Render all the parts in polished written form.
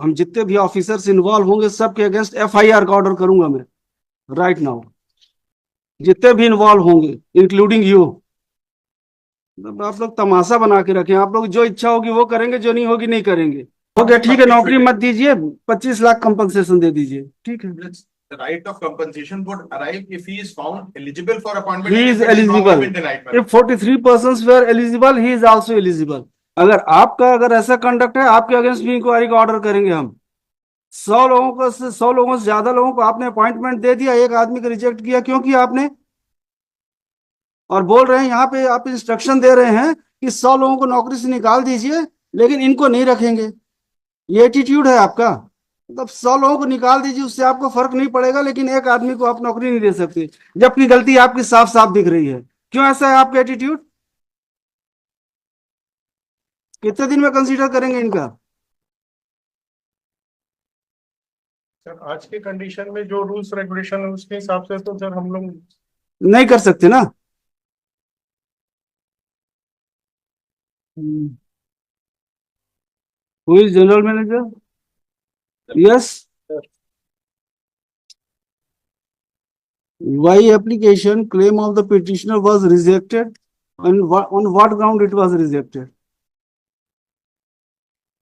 हम जितने भी ऑफिसर्स इन्वॉल्व होंगे सबके अगेंस्ट एफआईआर का ऑर्डर करूंगा मैं राइट नाउ। जितने भी इन्वॉल्व होंगे इंक्लूडिंग यू। आप लोग तमाशा बना के रखें, आप लोग जो इच्छा होगी वो करेंगे, जो नहीं होगी नहीं करेंगे। हो गया, ठीक है, नौकरी मत दीजिए, 25 लाख कंपनसेशन दे दीजिए, ठीक है। The right of compensation would arrive if he is found eligible for appointment. He and is if it is wrongly eligible. been denied, If 43 persons were eligible, he is also eligible. अगर ऐसा conduct है, आपके against भी inquiry का order करेंगे हम। 100 लोगों से ज्यादा लोगों को आपने अपॉइंटमेंट दे दिया, एक आदमी को रिजेक्ट किया, क्यों किया आपने? और बोल रहे हैं यहाँ पे, आप इंस्ट्रक्शन दे रहे हैं कि 100 लोगों को नौकरी से निकाल दीजिए लेकिन इनको नहीं रखेंगे। ये एटीट्यूड है आपका? मतलब 100 लोगों को निकाल दीजिए, उससे आपको फर्क नहीं पड़ेगा, लेकिन एक आदमी को आप नौकरी नहीं दे सकते, जबकि गलती आपकी साफ साफ दिख रही है। क्यों ऐसा है आपका एटीट्यूड? कितने दिन में कंसीडर करेंगे इनका? सर आज के कंडीशन में जो रूल्स रेगुलेशन है उसके हिसाब से तो सर हम लोग नहीं कर सकते ना। Who is general manager? Yes. Why application claim of the petitioner was rejected, and on what ground it was rejected?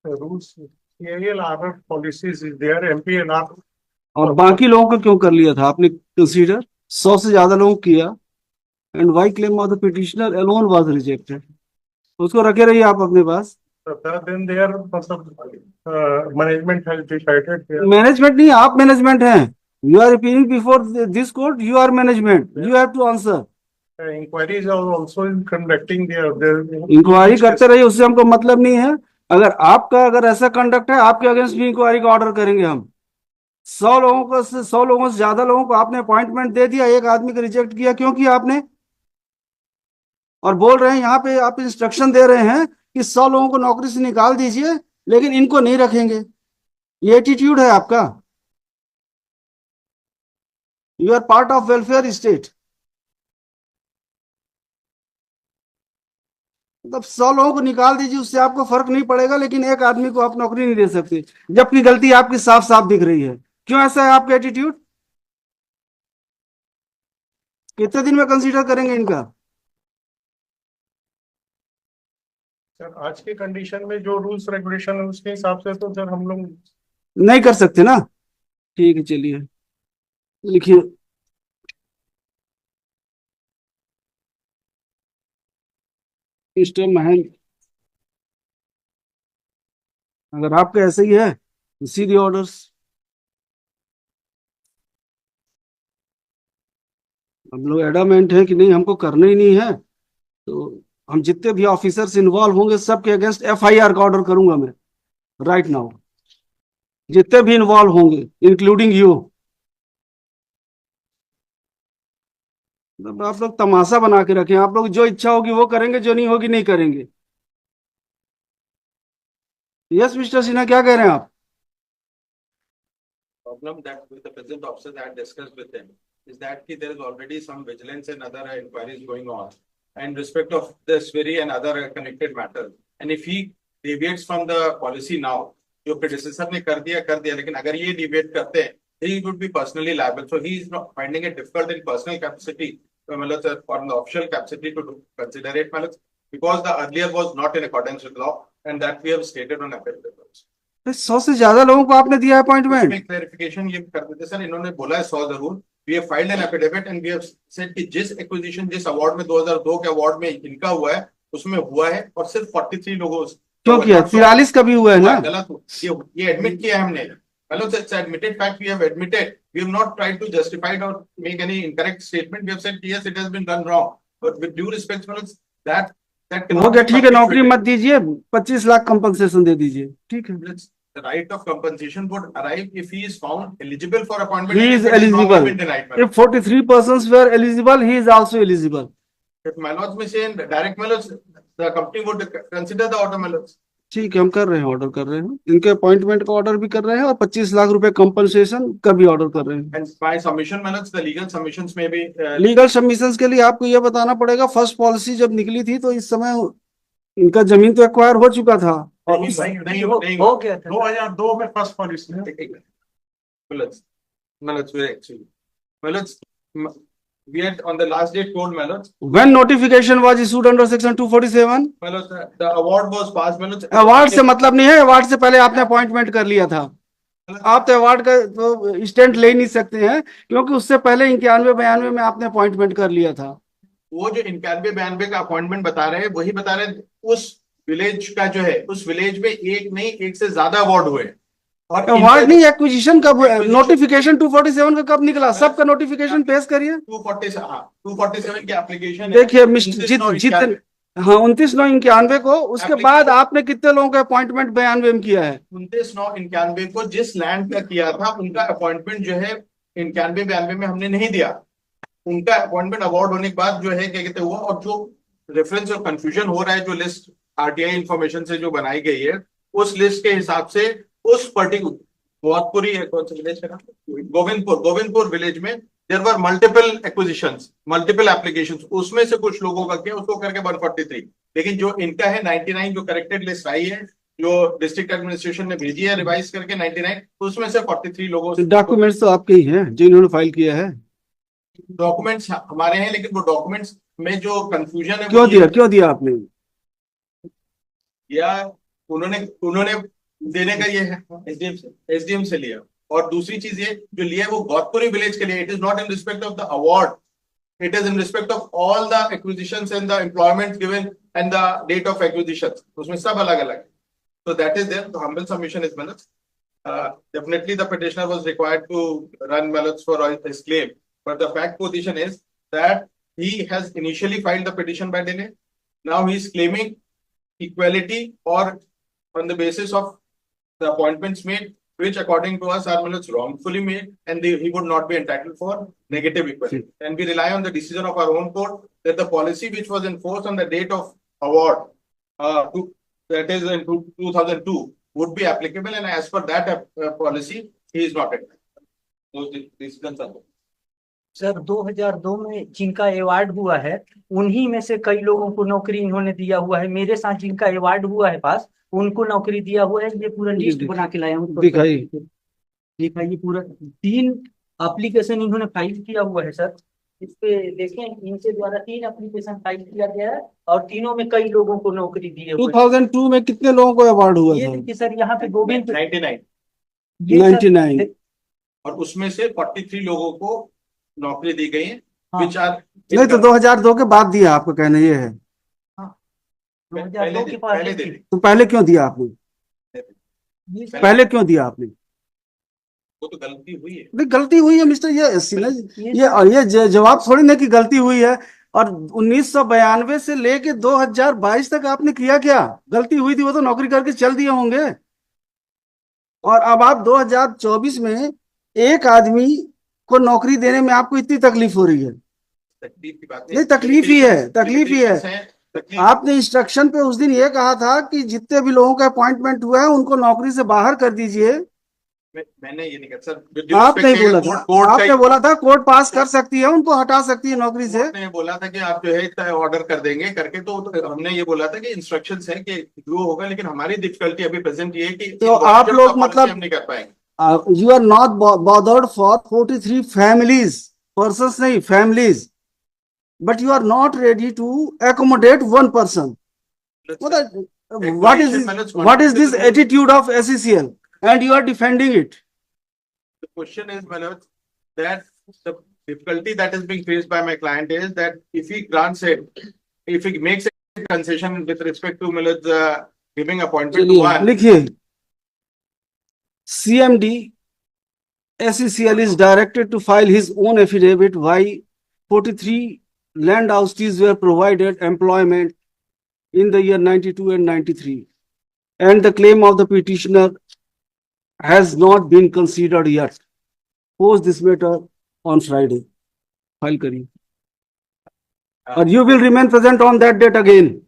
Rules CILR policies is there MPLR। और बाकी लोगों को क्यों कर लिया था आपने कंसीडर? 100 से ज्यादा लोगों को किया, and why claim of the petitioner alone was rejected? उसको रखे रहिए आप अपने पास। देन देयर मतलब मैनेजमेंट हैज डिसाइडेड। मैनेजमेंट नहीं, आप मैनेजमेंट हैं। You are appearing before this court, you are management, you have to answer. Inquiries are also in conducting there. Inquiry करते रहिए, उससे हमको मतलब नहीं है। अगर ऐसा कंडक्ट है, आपके अगेंस्ट भी इंक्वायरी का ऑर्डर करेंगे हम। 100 लोगों से ज्यादा लोगों को आपने अपॉइंटमेंट दे दिया, एक आदमी को रिजेक्ट किया, क्यों किया आपने? और बोल रहे हैं यहाँ पे, आप इंस्ट्रक्शन दे रहे हैं कि 100 लोगों को नौकरी से निकाल दीजिए लेकिन इनको नहीं रखेंगे। ये एटीट्यूड है आपका? You are part of welfare state. मतलब 100 लोगों को निकाल दीजिए, उससे आपको फर्क नहीं पड़ेगा, लेकिन एक आदमी को आप नौकरी नहीं दे सकते, जबकि गलती आपकी साफ साफ दिख रही है। क्यों ऐसा है आपका एटीट्यूड? कितने दिन में कंसीडर करेंगे इनका? सर आज के कंडीशन में जो रूल्स रेगुलेशन है उसके हिसाब से तो सर हम लोग नहीं कर सकते ना। ठीक है, चलिए लिखिए। मिस्टर महेंद्र, अगर आपका ऐसे ही है तो सी दी ऑर्डर्स। हम लोग एडामेंट है कि नहीं, हमको करना ही नहीं है, तो हम जितने भी ऑफिसर्स इन्वॉल्व होंगे सबके अगेंस्ट एफआईआर का ऑर्डर करूंगा मैं राइट नाउ। जितने भी इन्वॉल्व होंगे इंक्लूडिंग यू। आप लोग तमाशा बना के रखें, आप लोग जो इच्छा होगी वो करेंगे, जो नहीं होगी नहीं करेंगे। यस मिस्टर सिन्हा, क्या कह रहे हैं आप? problem that with the present officer that I discussed with him is that there is already some vigilance and other inquiries going on and respect of this very and other connected matters. And if he deviates from the policy now, जो predecessor ने कर दिया, लेकिन अगर ये deviate करते हैं, he would be personally liable. So he is not finding it difficult in personal capacity, मतलब or in the official capacity to consider it, मतलब because the earlier was not in accordance with law, and that we have stated on affidavit. 100 से ज्यादा लोगों को आपने दिया appointment. Clarification ये कर देते सर, इन्होंने बोला है 100 जरूर। We have filed an affidavit and we have said कि जिस एक्विजिशन, जिस अवार्ड में 2002 के अवार्ड में इनका हुआ है उसमें हुआ है, और सिर्फ 43 लोगों क्यों किया? 43 का भी हुआ है ना। गलत ये एडमिट किया है हमने। Hello, it's admitted fact, we have admitted, we have not tried to justified और make any incorrect statement. We have said yes it has been done wrong, but with due respect that हो गया, ठीक है, नौकरी मत दीजिए, 25 lakh compensation दे दीजिए, ठीक है। The right of compensation would arrive if he is found eligible for appointment. He is and if it is wrongly eligible. been denied. If 43 persons were eligible, he is also eligible. If Manoj may say direct Manoj, the company would consider the order Manoj. ठीक है, हम कर रहे हैं, order कर रहे हैं, इनके अपॉइंटमेंट का ऑर्डर भी कर रहे हैं और 25 लाख रुपए कंपनसेशन का भी ऑर्डर कर रहे हैं। And by submission Manoj, the legal submissions may be. Legal submissions के लिए आपको यह बताना पड़ेगा, फर्स्ट पॉलिसी जब निकली थी तो इस समय इनका जमीन तो एक्वायर हो चुका था और नहीं उस भाई, नहीं नहीं हुआ। हो गया था 2002 में फर्स्ट पॉलिसी में We had on the last date told Manoj, when notification was issued under section 247, the award was passed, Manoj. Award से मतलब नहीं है, अवार्ड से पहले आपने अपॉइंटमेंट कर लिया था। आप तो अवार्ड का तो स्टैंड ले नहीं सकते हैं, क्योंकि उससे पहले 91-92 में आपने अपॉइंटमेंट कर लिया था। वो जो 91-92 का अपॉइंटमेंट बता रहे हैं, वही बता रहे हैं उस विलेज का जो है, उस विलेज में एक नहीं एक से ज्यादा अवार्ड हुए। और अवार्ड नहीं, एक्विजिशन कब, नोटिफिकेशन 247 का कब निकला? सबका नोटिफिकेशन पेश करिए। 247 की एप्लीकेशन देखिए मिस्टर जितने, हाँ 29/9/91 को, उसके बाद आपने कितने लोगों का अपॉइंटमेंट 92 में किया है? 29/9/91 को जिस लैंड का किया था, उनका अपॉइंटमेंट जो है 91-92 में हमने नहीं दिया। उनका अपॉइंटमेंट अवार्ड होने के बाद जो है क्या कहते हुआ, और जो रेफरेंस और कंफ्यूजन हो रहा है, जो लिस्ट आरटीआई इंफॉर्मेशन से जो बनाई गई है, उस लिस्ट के हिसाब से उस पर्टिकुलर बहुतपुरी कौन सा विलेज है ना, गोविंदपुर विलेज में there were multiple acquisitions, multiple applications, उसमें से कुछ लोगों का किया, उसको करके 143। लेकिन जो इनका है 99 जो करेक्टेड लिस्ट आई है, जो डिस्ट्रिक्ट एडमिनिस्ट्रेशन ने भेजी है रिवाइज करके 99, उसमें से 43 लोगों से डॉक्यूमेंट्स तो आपके ही हैं जो इन्होंने फाइल किया है। डॉक्यूमेंट्स हमारे हैं, लेकिन वो डॉक्यूमेंट्स में जो कंफ्यूजन है क्यों दिया आपने? या उन्होंने देने का ये है एसडीएम से लिया। और दूसरी चीज ये जो लिया है वो गौतपुरी विलेज के लिए, it is not in respect of the award, it is in respect of all the acquisitions and the employment given and the date of acquisitions, उसमें सब अलग अलग है। So that is there. The humble submission is Manoj. Definitely the petitioner was required to run Manoj for his claim, but the fact position is that he has initially filed the petition by delay. Now he is claiming equality or on the basis of the appointments made, which according to us are Manoj wrongfully made, and he would not be entitled for negative equality. And we rely on the decision of our own court that the policy which was enforced on the date of award that is in 2002 would be applicable, and as per that policy he is not entitled. Those decisions are. Sir 2002 में जिनका award हुआ है उन्हीं में से कई लोगों को नौकरी इन्होंने दिया हुआ है। मेरे साथ जिनका अवार्ड हुआ है पास, उनको नौकरी दिया हुआ है। ये पूरा लिस्ट बना के लाया हूँ, दिखाइए। पूरा 3 एप्लीकेशन इन्होंने फाइल किया हुआ है सर। इस पे देखें, इनके द्वारा 3 एप्लीकेशन फाइल किया गया है और तीनों में कई लोगों को नौकरी दी है। 2002 में कितने लोगों को अवार्ड हुआ ये था? देखिए सर, यहाँ पे गोविंद 99 और उसमें से 43 लोगों को नौकरी दी गई है। हाँ। नहीं तो 2002 के बाद दिया, आपका कहना ये है? 2002 के पास पहले दे दी। तो पहले क्यों दिया आपने? पहले क्यों दिया आपने? वो तो गलती हुई है। नहीं गलती हुई है मिस्टर, ये जवाब थोड़ी ना कि गलती हुई है। और 1992 से लेके 2022 तक आपने किया क्या? गलती हुई थी वो तो नौकरी करके चल दिए होंगे। और अब आप 2024 में एक आदमी को नौकरी देने में आपको इतनी तकलीफ हो रही है? तकलीफ की बात नहीं, तकलीफ ही है। आपने इंस्ट्रक्शन पे उस दिन ये कहा था कि जितने भी लोगों का अपॉइंटमेंट हुआ है उनको नौकरी से बाहर कर दीजिए। मैंने ये नहीं कहा सर, आप नहीं बोला था, आपने बोला था कोर्ट पास कर सकती है, उनको हटा सकती है नौकरी से। आपने बोला था कि आप जो है ऑर्डर कर देंगे करके, तो हमने ये बोला था कि इंस्ट्रक्शंस है कि जो होगा, लेकिन हमारी डिफिकल्टी अभी प्रेजेंट ये है कि तो आप लोग मतलब हम नहीं कर पाएंगे। you are not bothered for 43 families, persons नहीं, families, but you are not ready to accommodate one person. What is this attitude of SECL, and you are defending it? The question is, Manoj, that the difficulty that is being faced by my client is that if he grants it, if he makes a concession with respect to Manoj giving appointment to one, लिखिए, CMD SECL is directed to file his own affidavit why 43 land houses were provided employment in the year 92 and 93, and the claim of the petitioner has not been considered yet. Post this matter on Friday. File करिए, or you will remain present on that date again.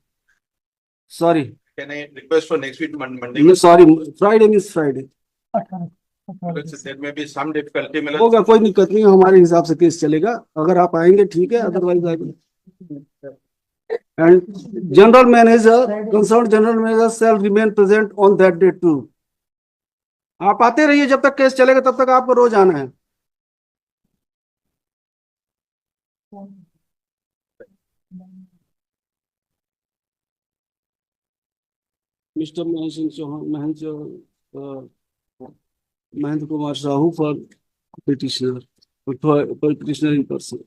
Sorry. Can I request for next week Monday? Sorry, Friday means Friday. There may be some difficulty. होगा, कोई दिक्कत नहीं, हमारे हिसाब से case चलेगा। अगर आप आएंगे ठीक है, otherwise and general manager, concerned general manager shall remain present on that day too. आप आते रहिए, जब तक केस चलेगा तब तक आपको रोज आना है। Mister Mahendra Singh Chauhan, Mahendra Kumar Sahu for petitioner in person.